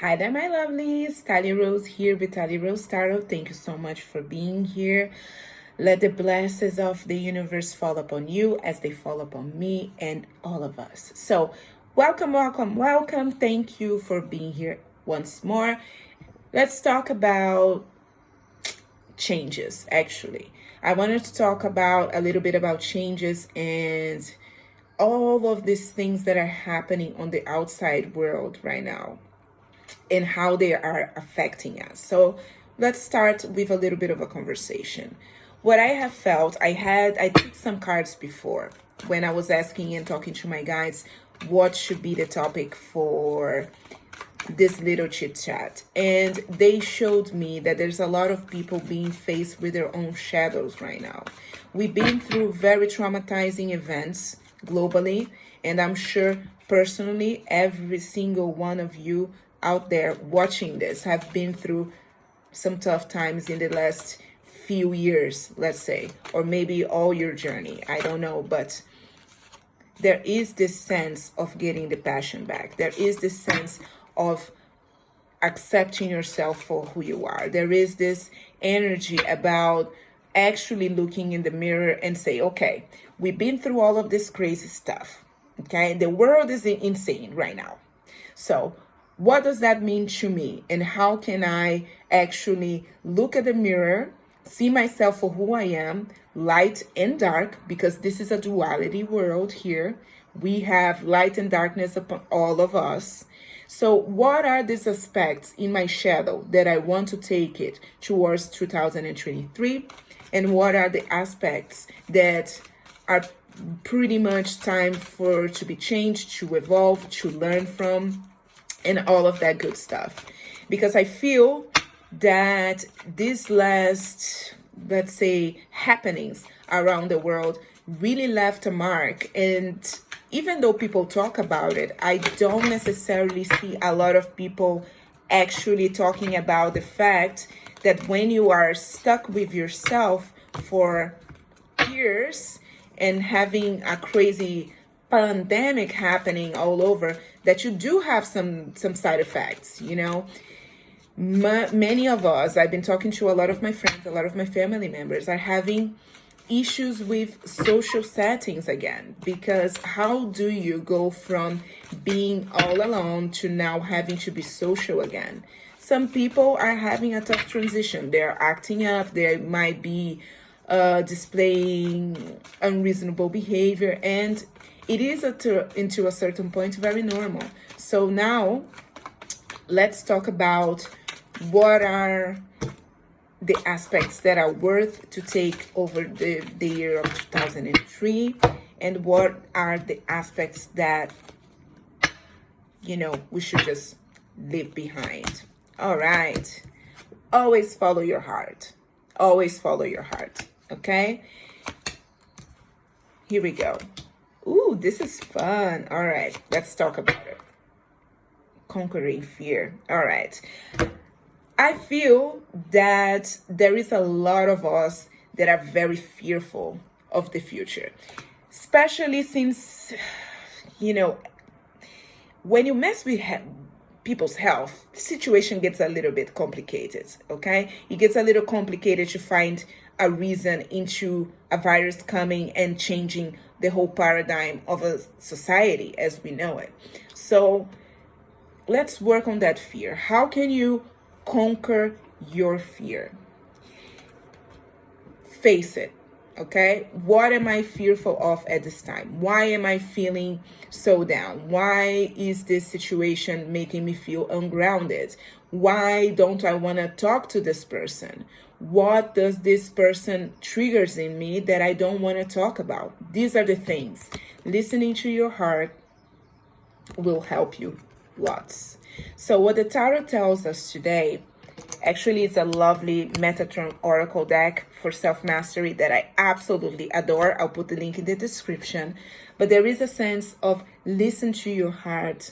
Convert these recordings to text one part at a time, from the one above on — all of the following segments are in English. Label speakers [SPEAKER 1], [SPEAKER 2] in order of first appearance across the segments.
[SPEAKER 1] Hi there, my lovelies. Tally Rose here with Tally Rose Tarot. Thank you so much for being here. Let the blessings of the universe fall upon you as they fall upon me and all of us. So, welcome, welcome, welcome. Thank you for being here once more. Let's talk about changes, actually. I wanted to talk about a little bit about changes and all of these things that are happening on the outside world right now and how they are affecting us. So let's start with a little bit of a conversation. What I have felt, I took some cards before when I was asking and talking to my guides what should be the topic for this little chit chat, and they showed me that there's a lot of people being faced with their own shadows right now. We've been through very traumatizing events globally, and I'm sure personally every single one of you out there watching this have been through some tough times in the last few years, let's say, or maybe all your journey, I don't know, but there is this sense of getting the passion back. There is this sense of accepting yourself for who you are. There is this energy about actually looking in the mirror and say, okay, we've been through all of this crazy stuff. Okay, the world is insane right now. So what does that mean to me? And how can I actually look at the mirror, see myself for who I am, light and dark, because this is a duality world here. We have light and darkness upon all of us. So what are these aspects in my shadow that I want to take it towards 2023? And what are the aspects that are pretty much time for to be changed, to evolve, to learn from, and all of that good stuff? Because I feel that these last, let's say, happenings around the world really left a mark. And even though people talk about it, I don't necessarily see a lot of people actually talking about the fact that when you are stuck with yourself for years and having a crazy pandemic happening all over, that you do have some side effects, you know. Many of us, I've been talking to a lot of my friends, a lot of my family members are having issues with social settings again, because how do you go from being all alone to now having to be social again? Some people are having a tough transition. They're acting up. They might be displaying unreasonable behavior, and it is into a certain point very normal. So now let's talk about what are the aspects that are worth to take over the year of 2003, and what are the aspects that, you know, we should just leave behind. All right. Always follow your heart. Always follow your heart. Okay. Here we go. Ooh, this is fun. All right. Let's talk about it. Conquering fear. All right. I feel that there is a lot of us that are very fearful of the future, especially since, you know, when you mess with people's health, the situation gets a little bit complicated, okay? It gets a little complicated to find a reason into a virus coming and changing the whole paradigm of a society as we know it. So let's work on that fear. How can you conquer your fear? Face it, okay? What am I fearful of at this time? Why am I feeling so down? Why is this situation making me feel ungrounded? Why don't I want to talk to this person? What does this person triggers in me that I don't want to talk about? These are the things. Listening to your heart will help you lots. So what the tarot tells us today, actually, it's a lovely Metatron Oracle deck for self-mastery that I absolutely adore. I'll put the link in the description. But there is a sense of listen to your heart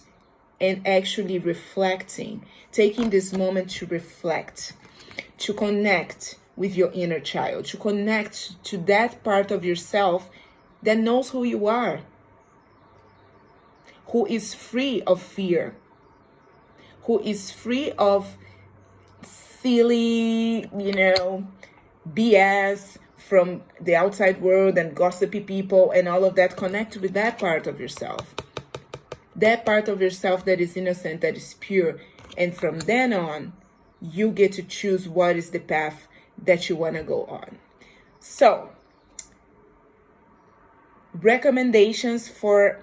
[SPEAKER 1] and actually reflecting, taking this moment to reflect, to connect with your inner child, to connect to that part of yourself that knows who you are, who is free of fear, who is free of silly, BS from the outside world and gossipy people and all of that. Connect with that part of yourself. That part of yourself that is innocent, that is pure. And from then on, you get to choose what is the path that you want to go on. So, recommendations for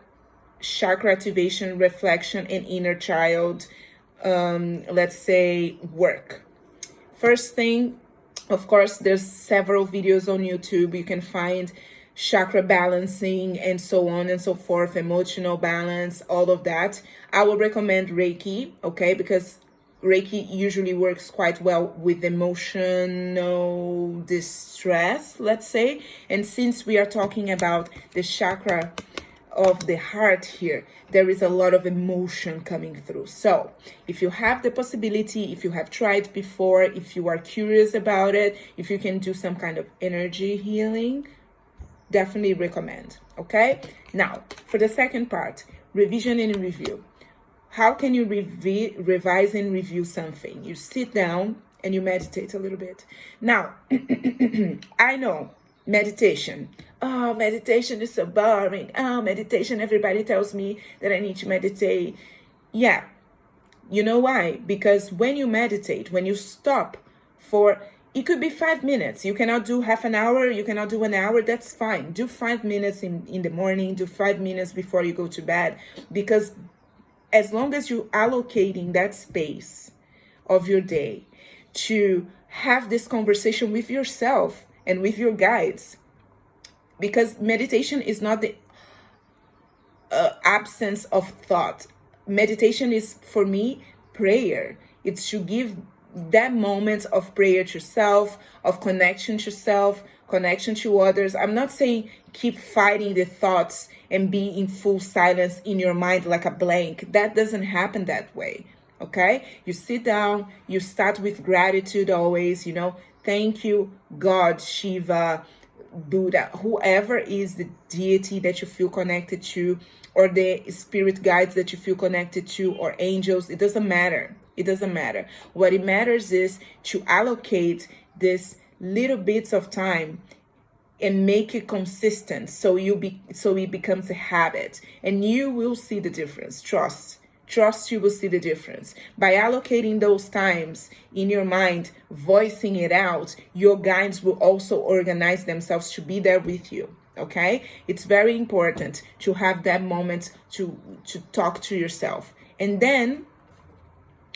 [SPEAKER 1] chakra activation, reflection, and inner child, let's say, work. First thing, of course, there's several videos on YouTube. You can find chakra balancing and so on and so forth, emotional balance, all of that. I will recommend Reiki, okay, because Reiki usually works quite well with emotional distress, let's say. And since we are talking about the chakra of the heart here, there is a lot of emotion coming through. So if you have the possibility, if you have tried before, if you are curious about it, if you can do some kind of energy healing, definitely recommend. Okay, now for the second part, revision and review. How can you revise and review something? You sit down and you meditate a little bit. Now, I know meditation. Oh, meditation is so boring. Oh, meditation, everybody tells me that I need to meditate. Yeah, you know why? Because when you meditate, when you stop for, it could be 5 minutes. You cannot do half an hour. You cannot do an hour. That's fine. Do 5 minutes in the morning. Do 5 minutes before you go to bed. Because as long as you're allocating that space of your day to have this conversation with yourself and with your guides, because meditation is not the absence of thought. Meditation is, for me, prayer. It's to give that moment of prayer to yourself, of connection to yourself, connection to others. I'm not saying keep fighting the thoughts and be in full silence in your mind like a blank. That doesn't happen that way. Okay? You sit down, you start with gratitude always, thank you, God, Shiva, Buddha, whoever is the deity that you feel connected to, or the spirit guides that you feel connected to, or angels. It doesn't matter. It doesn't matter. What it matters is to allocate this little bits of time and make it consistent, so it becomes a habit, and you will see the difference. Trust, you will see the difference. By allocating those times in your mind, voicing it out, your guides will also organize themselves to be there with you. Okay? It's very important to have that moment to talk to yourself. And then,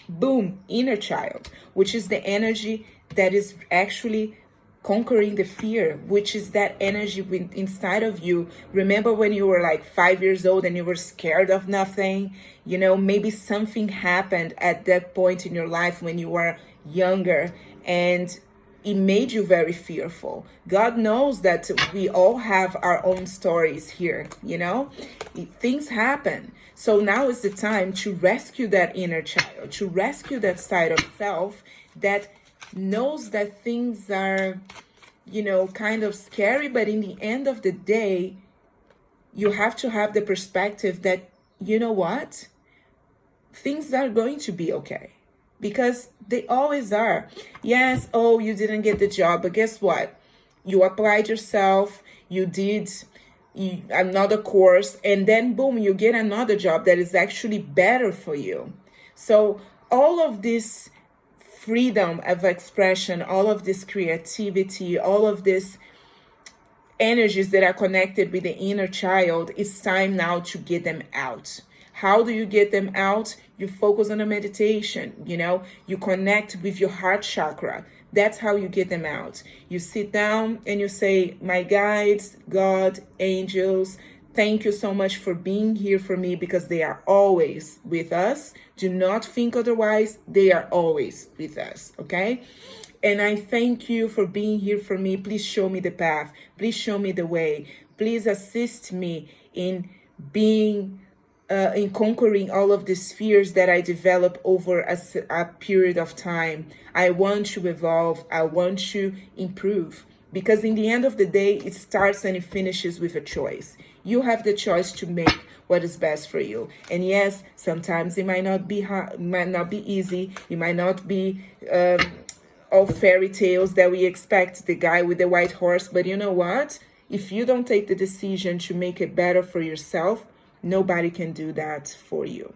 [SPEAKER 1] boom, inner child, which is the energy that is actually conquering the fear, which is that energy inside of you. Remember when you were like 5 years old and you were scared of nothing? Maybe something happened at that point in your life when you were younger and it made you very fearful. God knows that we all have our own stories here, Things happen. So now is the time to rescue that inner child, to rescue that side of self that knows that things are, kind of scary, but in the end of the day, you have to have the perspective that, what? Things are going to be okay, because they always are. Yes, oh, you didn't get the job, but guess what? You applied yourself, you did another course, and then boom, you get another job that is actually better for you. So all of this freedom of expression, all of this creativity, all of this energies that are connected with the inner child, it's time now to get them out. How do you get them out? You focus on a meditation, you connect with your heart chakra. That's how you get them out. You sit down and you say, my guides, God, angels, thank you so much for being here for me, because they are always with us. Do not think otherwise. They are always with us, okay? And I thank you for being here for me. Please show me the path. Please show me the way. Please assist me in in conquering all of these fears that I develop over a period of time. I want to evolve. I want to improve. Because in the end of the day, it starts and it finishes with a choice. You have the choice to make what is best for you. And yes, sometimes it might not be hard, might not be easy. It might not be all fairy tales that we expect, the guy with the white horse. But you know what? If you don't take the decision to make it better for yourself, nobody can do that for you.